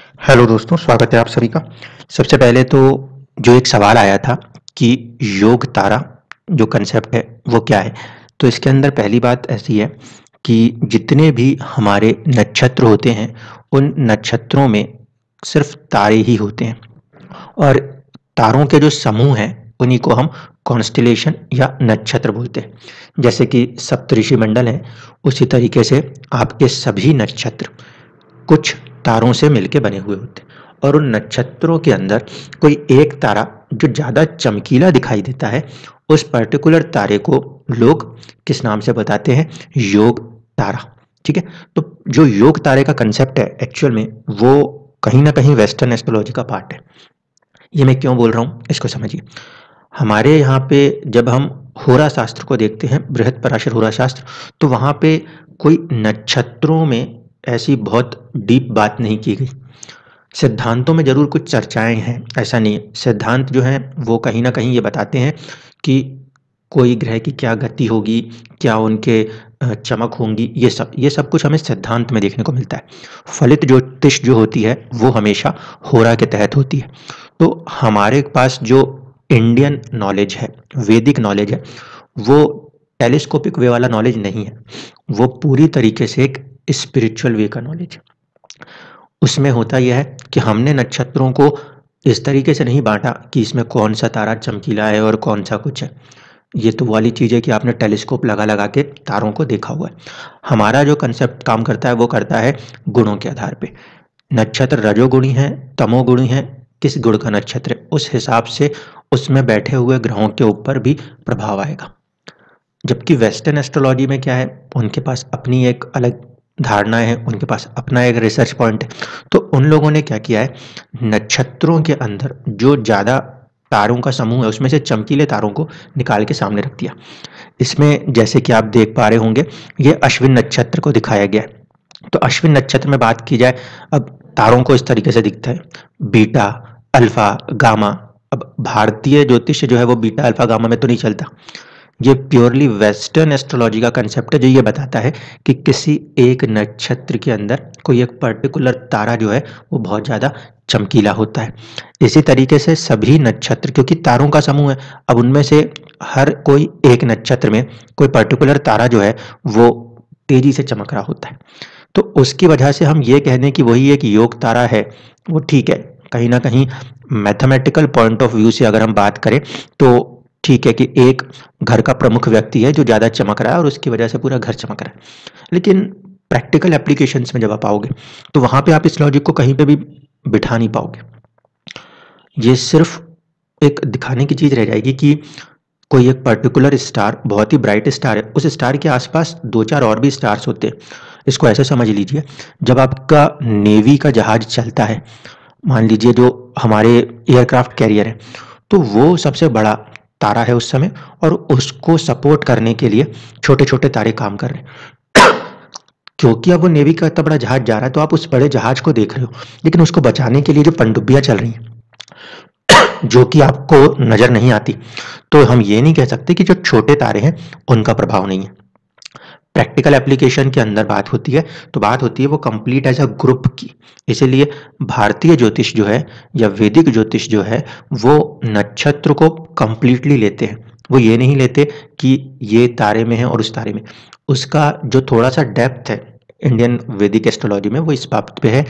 Hello दोस्तों, स्वागत है आप सभी का। सबसे पहले तो जो एक सवाल आया था कि योग तारा जो कंसेप्ट है वो क्या है? तो इसके अंदर पहली बात ऐसी है कि जितने भी हमारे नक्षत्र होते हैं, उन नक्षत्रों में सिर्फ तारे ही होते हैं और तारों के जो समूह हैं उन्हीं को हम कॉन्स्टेलेशन या नक्षत्र बोलते हैं। जैसे कि सप्तऋषि मंडल है, उसी तरीके से आपके सभी नक्षत्र कुछ तारों से मिलके बने हुए होते हैं और उन नक्षत्रों के अंदर कोई एक तारा जो ज़्यादा चमकीला दिखाई देता है, उस पर्टिकुलर तारे को लोग किस नाम से बताते हैं? योग तारा। ठीक है, तो जो योग तारे का कंसेप्ट है एक्चुअल में वो कहीं ना कहीं वेस्टर्न एस्ट्रोलॉजी का पार्ट है। ये मैं क्यों बोल रहा हूँ इसको समझिए। हमारे यहाँ पे जब हम होरा शास्त्र को देखते हैं, बृहद पराशर होरा शास्त्र, तो वहाँ पे कोई नक्षत्रों में ऐसी बहुत डीप बात नहीं की गई। सिद्धांतों में जरूर कुछ चर्चाएं हैं, ऐसा नहीं है। सिद्धांत जो हैं वो कहीं ना कहीं ये बताते हैं कि कोई ग्रह की क्या गति होगी, क्या उनके चमक होंगी, ये सब कुछ हमें सिद्धांत में देखने को मिलता है। फलित ज्योतिष जो होती है वो हमेशा होरा के तहत होती है। तो हमारे पास जो इंडियन नॉलेज है, वैदिक नॉलेज है, वो टेलीस्कोपिक वे वाला नॉलेज नहीं है। वो पूरी तरीके से एक स्पिरिचुअल वे का नॉलेज है। उसमें होता यह है कि हमने नक्षत्रों को इस तरीके से नहीं बांटा कि इसमें कौन सा तारा चमकीला है और कौन सा कुछ है। ये तो वाली चीज़ है कि आपने टेलीस्कोप लगा लगा के तारों को देखा हुआ है। हमारा जो कंसेप्ट काम करता है वो करता है गुणों के आधार पे। नक्षत्र रजोगुणी है, तमोगुणी है, किस गुण का नक्षत्र है, उस हिसाब से उसमें बैठे हुए ग्रहों के ऊपर भी प्रभाव आएगा। जबकि वेस्टर्न एस्ट्रोलॉजी में क्या है, उनके पास अपनी एक अलग धारणाएं हैं, उनके पास अपना एक रिसर्च पॉइंट है। तो उन लोगों ने क्या किया है, नक्षत्रों के अंदर जो ज़्यादा तारों का समूह है उसमें से चमकीले तारों को निकाल के सामने रख दिया। इसमें जैसे कि आप देख पा रहे होंगे, ये अश्विन नक्षत्र को दिखाया गया है। तो अश्विन नक्षत्र में बात की जाए, अब तारों को इस तरीके से दिखता है, बीटा, अल्फा, गामा। अब भारतीय ज्योतिष जो है वो बीटा अल्फा गामा में तो नहीं चलता। ये प्योरली वेस्टर्न एस्ट्रोलॉजी का कंसेप्ट है जो ये बताता है कि किसी एक नक्षत्र के अंदर कोई एक पर्टिकुलर तारा जो है वो बहुत ज़्यादा चमकीला होता है। इसी तरीके से सभी नक्षत्र, क्योंकि तारों का समूह है, अब उनमें से हर कोई एक नक्षत्र में कोई पर्टिकुलर तारा जो है वो तेजी से चमक रहा होता है। तो उसकी वजह से हम ये कह दें कि वही एक योग तारा है, वो ठीक है। कहीं ना कहीं मैथमेटिकल पॉइंट ऑफ व्यू से अगर हम बात करें तो ठीक है कि एक घर का प्रमुख व्यक्ति है जो ज़्यादा चमक रहा है और उसकी वजह से पूरा घर चमक रहा है। लेकिन प्रैक्टिकल एप्लीकेशंस में जब आप आओगे तो वहाँ पे आप इस लॉजिक को कहीं पे भी बिठा नहीं पाओगे। ये सिर्फ एक दिखाने की चीज़ रह जाएगी कि कोई एक पर्टिकुलर स्टार बहुत ही ब्राइट स्टार है, उस स्टार के आसपास दो चार और भी स्टार्स होते हैं। इसको ऐसे समझ लीजिए, जब आपका नेवी का जहाज चलता है, मान लीजिए जो हमारे एयरक्राफ्ट कैरियर है, तो वो सबसे बड़ा तारा है उस समय और उसको सपोर्ट करने के लिए छोटे छोटे तारे काम कर रहे हैं। क्योंकि अब वो नेवी का इतना बड़ा जहाज जा रहा है तो आप उस बड़े जहाज को देख रहे हो, लेकिन उसको बचाने के लिए जो पनडुब्बियां चल रही हैं जो कि आपको नजर नहीं आती, तो हम ये नहीं कह सकते कि जो छोटे तारे हैं उनका प्रभाव नहीं है। प्रैक्टिकल एप्लीकेशन के अंदर बात होती है तो बात होती है वो कंप्लीट एज अ ग्रुप की। इसीलिए भारतीय ज्योतिष जो है या वैदिक ज्योतिष जो है वो नक्षत्र को कंप्लीटली लेते हैं। वो ये नहीं लेते कि ये तारे में है और उस तारे में। उसका जो थोड़ा सा डेप्थ है इंडियन वैदिक एस्ट्रोलॉजी में, वो इस बात पे है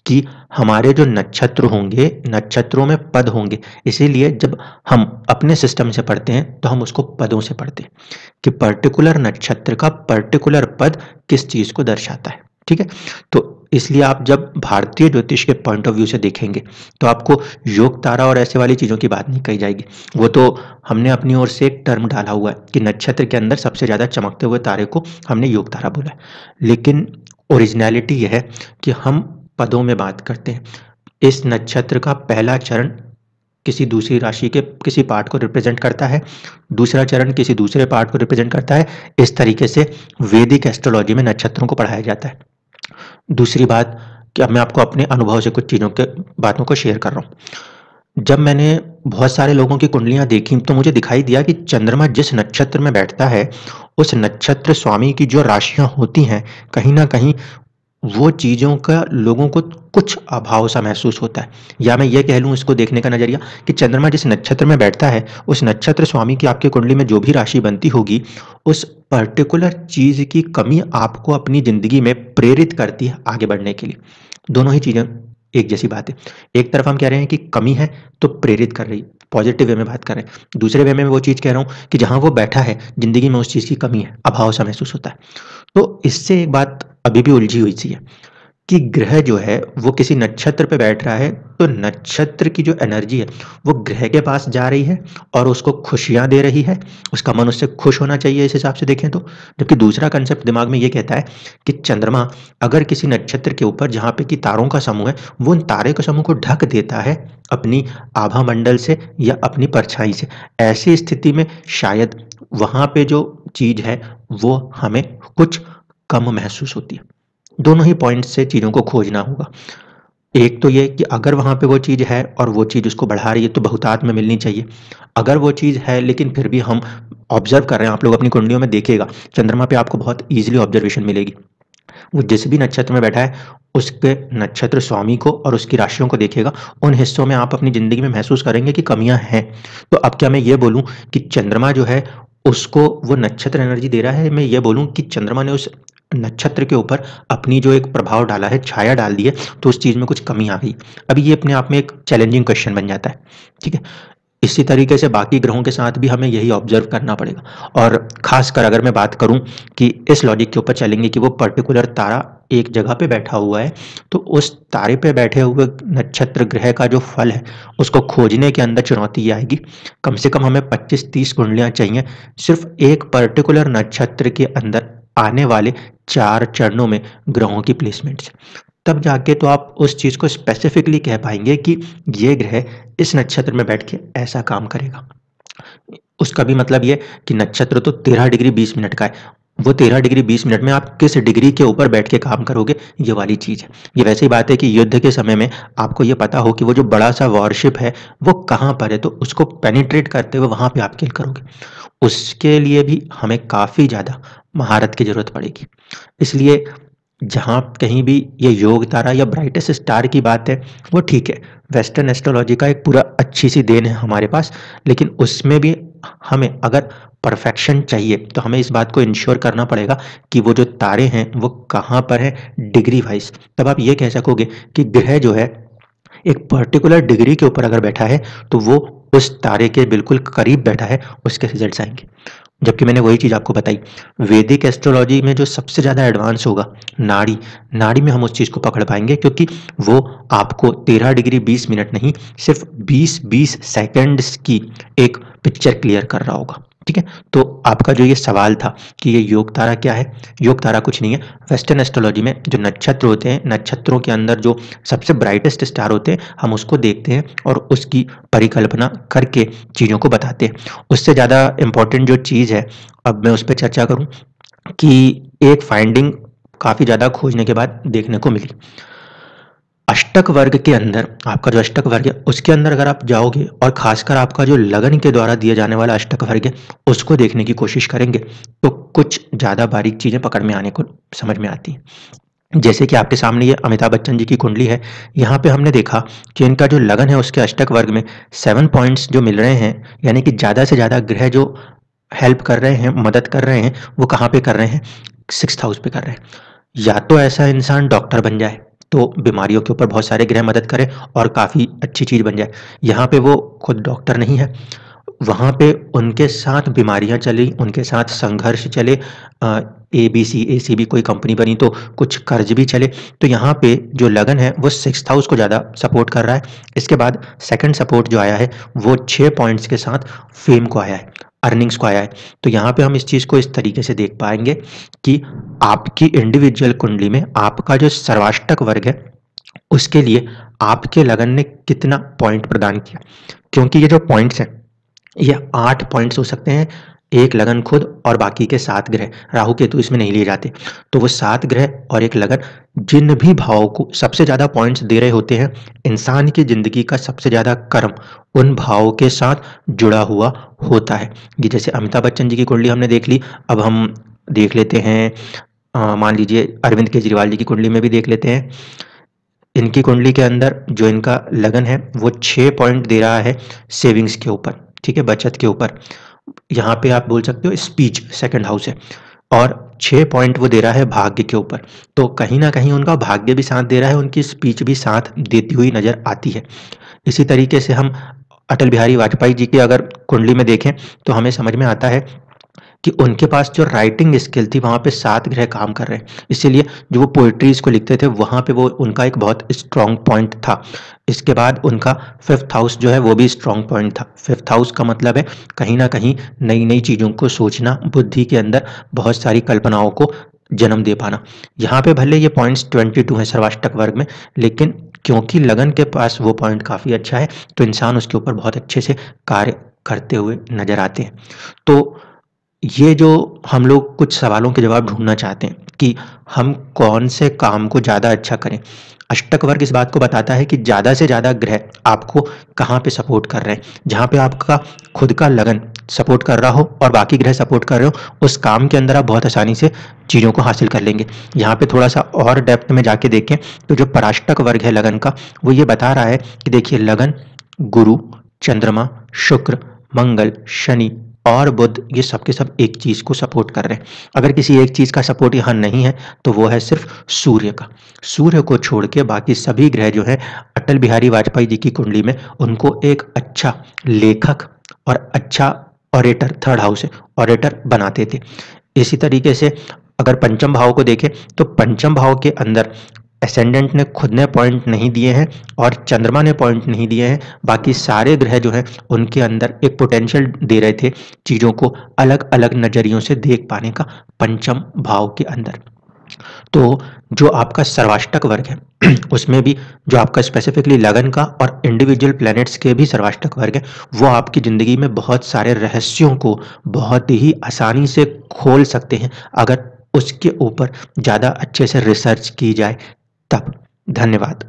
कि हमारे जो नक्षत्र होंगे, नक्षत्रों में पद होंगे। इसीलिए जब हम अपने सिस्टम से पढ़ते हैं तो हम उसको पदों से पढ़ते हैं कि पर्टिकुलर नक्षत्र का पर्टिकुलर पद किस चीज को दर्शाता है। ठीक है, तो इसलिए आप जब भारतीय ज्योतिष के पॉइंट ऑफ व्यू से देखेंगे तो आपको योग तारा और ऐसे वाली चीजों की बात नहीं कही जाएगी। वो तो हमने अपनी ओर से एक टर्म डाला हुआ है कि नक्षत्र के अंदर सबसे ज्यादा चमकते हुए तारे को हमने योग तारा बोला है। लेकिन ओरिजिनलिटी यह है कि हम पदों में बात करते हैं। इस नक्षत्र का पहला चरण किसी दूसरी राशि के किसी पार्ट को रिप्रेजेंट करता है, दूसरा चरण किसी दूसरे पार्ट को रिप्रेजेंट करता है। इस तरीके से वैदिक एस्ट्रोलॉजी में नक्षत्रों को पढ़ाया जाता है। दूसरी बात कि अब मैं आपको अपने अनुभव से कुछ चीज़ों के बातों को शेयर कर रहा हूँ। जब मैंने बहुत सारे लोगों की कुंडलियां देखी तो मुझे दिखाई दिया कि चंद्रमा जिस नक्षत्र में बैठता है, उस नक्षत्र स्वामी की जो राशियां होती हैं, कहीं ना कहीं वो चीज़ों का लोगों को कुछ अभाव सा महसूस होता है। या मैं ये कह लूँ इसको देखने का नज़रिया कि चंद्रमा जिस नक्षत्र में बैठता है, उस नक्षत्र स्वामी की आपकी कुंडली में जो भी राशि बनती होगी, उस पर्टिकुलर चीज़ की कमी आपको अपनी ज़िंदगी में प्रेरित करती है आगे बढ़ने के लिए। दोनों ही चीज़ें एक जैसी बात है। एक तरफ हम कह रहे हैं कि कमी है तो प्रेरित कर रही है, पॉजिटिव वे में बात कर रहे हैं। दूसरे वे में मैं वो चीज़ कह रहा हूँ कि जहाँ वो बैठा है, ज़िंदगी में उस चीज़ की कमी है, अभाव सा महसूस होता है। तो इससे एक बात अभी भी उलझी हुई सी है कि ग्रह जो है वो किसी नक्षत्र पे बैठ रहा है, तो नक्षत्र की जो एनर्जी है वो ग्रह के पास जा रही है और उसको खुशियाँ दे रही है, उसका मन उससे खुश होना चाहिए इस हिसाब से देखें तो। जबकि दूसरा कंसेप्ट दिमाग में ये कहता है कि चंद्रमा अगर किसी नक्षत्र के ऊपर जहाँ पे कि तारों का समूह है, वो उन तारे के समूह को ढक देता है अपनी आभा मंडल से या अपनी परछाई से। ऐसी स्थिति में शायद वहाँ पे जो चीज़ है वो हमें कुछ कम महसूस होती है। दोनों ही पॉइंट से चीज़ों को खोजना होगा। एक तो ये कि अगर वहाँ पे वो चीज़ है और वो चीज़ उसको बढ़ा रही है तो बहुतात में मिलनी चाहिए। अगर वो चीज़ है लेकिन फिर भी हम ऑब्ज़र्व कर रहे हैं, आप लोग अपनी कुंडलियों में देखिएगा, चंद्रमा पे आपको बहुत ईज़िली ऑब्ज़र्वेशन मिलेगी। वो जिस भी नक्षत्र में बैठा है, उसके नक्षत्र स्वामी को और उसकी राशियों को देखिएगा, उन हिस्सों में आप अपनी ज़िंदगी में महसूस करेंगे कि कमियाँ हैं। तो अब क्या मैं ये बोलूँ कि चंद्रमा जो है, उसको वो नक्षत्र एनर्जी दे रहा है? मैं ये बोलूँ कि चंद्रमा ने उस नक्षत्र के ऊपर अपनी जो एक प्रभाव डाला है, छाया डाल दी है, तो उस चीज़ में कुछ कमी आ गई। अब ये अपने आप में एक चैलेंजिंग क्वेश्चन बन जाता है, ठीक है? इसी तरीके से बाकी ग्रहों के साथ भी हमें यही ऑब्जर्व करना पड़ेगा। और ख़ासकर अगर मैं बात करूँ कि इस लॉजिक के ऊपर चलेंगे कि वो पर्टिकुलर तारा एक जगह पे बैठा हुआ है, तो उस तारे पे बैठे हुए नक्षत्र ग्रह का जो फल है, उसको खोजने के अंदर चुनौती ये आएगी, कम से कम हमें 25-30 कुंडलियाँ चाहिए, सिर्फ़ एक पर्टिकुलर नक्षत्र के अंदर आने वाले 4 चरणों में ग्रहों की प्लेसमेंट्स। तब जाके तो आप उस चीज़ को स्पेसिफिकली कह पाएँगे कि ये ग्रह इस नक्षत्र में बैठ के ऐसा काम करेगा। उसका भी मतलब ये कि नक्षत्र तो 13 डिग्री 20 मिनट का है। वो 13 डिग्री 20 मिनट में आप किस डिग्री के ऊपर बैठ के काम करोगे, ये वाली चीज़ है। ये वैसे ही बात है कि युद्ध के समय में आपको ये पता हो कि वो जो बड़ा-सा वॉरशिप है, वो कहाँ पर है, तो उसको पेनिट्रेट करते हुए वहाँ पे आप किल करोगे। उसके लिए भी हमें काफ़ी ज़्यादा महारत की ज़रूरत पड़ेगी। इसलिए जहाँ कहीं भी ये योग तारा या ब्राइटेस्ट स्टार की बात है, वो ठीक है। वेस्टर्न एस्ट्रोलॉजी का एक पूरा अच्छी-सी देन है हमारे पास, लेकिन उसमें भी हमें अगर परफेक्शन चाहिए, तो हमें इस बात को इंश्योर करना पड़ेगा कि वो जो तारे हैं, वो कहाँ पर हैं डिग्री वाइज़। तब आप ये कह सकोगे कि ग्रह जो है, एक पर्टिकुलर डिग्री के ऊपर अगर बैठा है, तो वो उस तारे के बिल्कुल करीब बैठा है, उसके रिज़ल्ट्स आएँगे। जबकि मैंने वही चीज़ आपको बताई, वैदिक एस्ट्रोलॉजी में जो सबसे ज़्यादा एडवांस होगा, नाड़ी, नाड़ी में हम उस चीज़ को पकड़ पाएँगे क्योंकि वो आपको 13 डिग्री 20 मिनट नहीं, सिर्फ़ 20-20 सेकंड्स की एक पिक्चर क्लियर कर रहा होगा, ठीक है? तो आपका जो ये सवाल था कि ये योग तारा क्या है? योग तारा कुछ नहीं है, वेस्टर्न एस्ट्रोलॉजी में जो नक्षत्र होते हैं, नक्षत्रों के अंदर जो सबसे ब्राइटेस्ट स्टार होते हैं, हम उसको देखते हैं और उसकी परिकल्पना करके चीज़ों को बताते हैं। उससे ज़्यादा इम्पोर्टेंट जो चीज़ है, अब मैं उस पे चर्चा करूँ कि एक फाइंडिंग काफ़ी ज़्यादा खोजने के बाद देखने को मिली। अष्टक वर्ग के अंदर आपका जो अष्टक वर्ग है, उसके अंदर अगर आप जाओगे और ख़ासकर आपका जो लगन के द्वारा दिए जाने वाला अष्टक वर्ग है, उसको देखने की कोशिश करेंगे, तो कुछ ज़्यादा बारीक चीज़ें पकड़ में आने को समझ में आती हैं। जैसे कि आपके सामने ये अमिताभ बच्चन जी की कुंडली है, यहाँ पे हमने देखा कि इनका जो लगन है उसके अष्टक वर्ग में 7 पॉइंट्स जो मिल रहे हैं, यानी कि ज़्यादा से ज़्यादा ग्रह जो हेल्प कर रहे हैं, मदद कर रहे हैं, वो कहाँ पे कर रहे हैं? 6th हाउस पे कर रहे हैं। या तो ऐसा इंसान डॉक्टर बन जाए, तो बीमारियों के ऊपर बहुत सारे ग्रह मदद करें और काफ़ी अच्छी चीज़ बन जाए। यहाँ पे वो खुद डॉक्टर नहीं है, वहाँ पे उनके साथ बीमारियाँ चली, उनके साथ संघर्ष चले, एबीसी, एसीबी कोई कंपनी बनी तो कुछ कर्ज भी चले। तो यहाँ पे जो लगन है वो 6th हाउस को ज़्यादा सपोर्ट कर रहा है। इसके बाद सेकंड सपोर्ट जो आया है वो 6 पॉइंट्स के साथ फेम को आया है, अर्निंग्स को आया है। तो यहाँ पे हम इस चीज़ को इस तरीके से देख पाएँगे कि आपकी इंडिविजुअल कुंडली में आपका जो सर्वाष्टक वर्ग है, उसके लिए आपके लगन ने कितना पॉइंट प्रदान किया। क्योंकि ये जो पॉइंट्स हैं, ये 8 पॉइंट्स हो सकते हैं, एक लगन खुद और बाकी के 7 ग्रह, राहु केतु इसमें नहीं लिए जाते। तो वो 7 ग्रह और एक लगन जिन भी भावों को सबसे ज़्यादा पॉइंट्स दे रहे होते हैं, इंसान की ज़िंदगी का सबसे ज़्यादा कर्म उन भावों के साथ जुड़ा हुआ होता है। ये जैसे अमिताभ बच्चन जी की कुंडली हमने देख ली, अब हम देख लेते हैं मान लीजिए अरविंद केजरीवाल जी की कुंडली में भी देख लेते हैं। इनकी कुंडली के अंदर जो इनका लगन है वो 6 पॉइंट दे रहा है सेविंग्स के ऊपर, ठीक है, बचत के ऊपर। यहाँ पे आप बोल सकते हो स्पीच सेकंड हाउस है, और 6 पॉइंट वो दे रहा है भाग्य के ऊपर। तो कहीं ना कहीं उनका भाग्य भी साथ दे रहा है, उनकी स्पीच भी साथ देती हुई नजर आती है। इसी तरीके से हम अटल बिहारी वाजपेयी जी की अगर कुंडली में देखें तो हमें समझ में आता है कि उनके पास जो राइटिंग स्किल थी वहाँ पे 7 ग्रह काम कर रहे हैं, इसीलिए जो वो पोइट्रीज को लिखते थे वहाँ पे वो उनका एक बहुत स्ट्रॉन्ग पॉइंट था। इसके बाद उनका 5th हाउस जो है वो भी स्ट्रॉन्ग पॉइंट था। 5th हाउस का मतलब है कहीं ना कहीं नई नई चीज़ों को सोचना, बुद्धि के अंदर बहुत सारी कल्पनाओं को जन्म दे पाना। यहाँ पे भले ये पॉइंट्स 22 हैं सर्वाष्टक वर्ग में, लेकिन क्योंकि लगन के पास वो पॉइंट काफ़ी अच्छा है तो इंसान उसके ऊपर बहुत अच्छे से कार्य करते हुए नजर आते हैं। तो ये जो हम लोग कुछ सवालों के जवाब ढूंढना चाहते हैं कि हम कौन से काम को ज़्यादा अच्छा करें, अष्टक वर्ग इस बात को बताता है कि ज़्यादा से ज़्यादा ग्रह आपको कहाँ पे सपोर्ट कर रहे हैं। जहाँ पे आपका खुद का लगन सपोर्ट कर रहा हो और बाकी ग्रह सपोर्ट कर रहे हो, उस काम के अंदर आप बहुत आसानी से चीज़ों को हासिल कर लेंगे। यहाँ पे थोड़ा सा और डेप्थ में जाके देखें तो जो पराष्टक वर्ग है लगन का, वो ये बता रहा है कि देखिए लगन गुरु, चंद्रमा, शुक्र, मंगल, शनि और बुध ये सब के सब एक चीज को सपोर्ट कर रहे हैं। अगर किसी एक चीज का सपोर्ट यहाँ नहीं है तो वो है सिर्फ सूर्य का। सूर्य को छोड़ के बाकी सभी ग्रह जो है अटल बिहारी वाजपेयी जी की कुंडली में उनको एक अच्छा लेखक और अच्छा ऑरेटर, 3rd हाउस है, ऑरेटर बनाते थे। इसी तरीके से अगर पंचम भाव को देखें तो पंचम भाव के अंदर एसेंडेंट ने खुद ने पॉइंट नहीं दिए हैं और चंद्रमा ने पॉइंट नहीं दिए हैं, बाकी सारे ग्रह जो हैं उनके अंदर एक पोटेंशियल दे रहे थे चीज़ों को अलग अलग नज़रियों से देख पाने का पंचम भाव के अंदर। तो जो आपका सर्वाष्टक वर्ग है उसमें भी जो आपका स्पेसिफिकली लगन का और इंडिविजुअल प्लैनेट्स के भी सर्वाष्टक वर्ग है, वो आपकी ज़िंदगी में बहुत सारे रहस्यों को बहुत ही आसानी से खोल सकते हैं अगर उसके ऊपर ज़्यादा अच्छे से रिसर्च की जाए तब। धन्यवाद।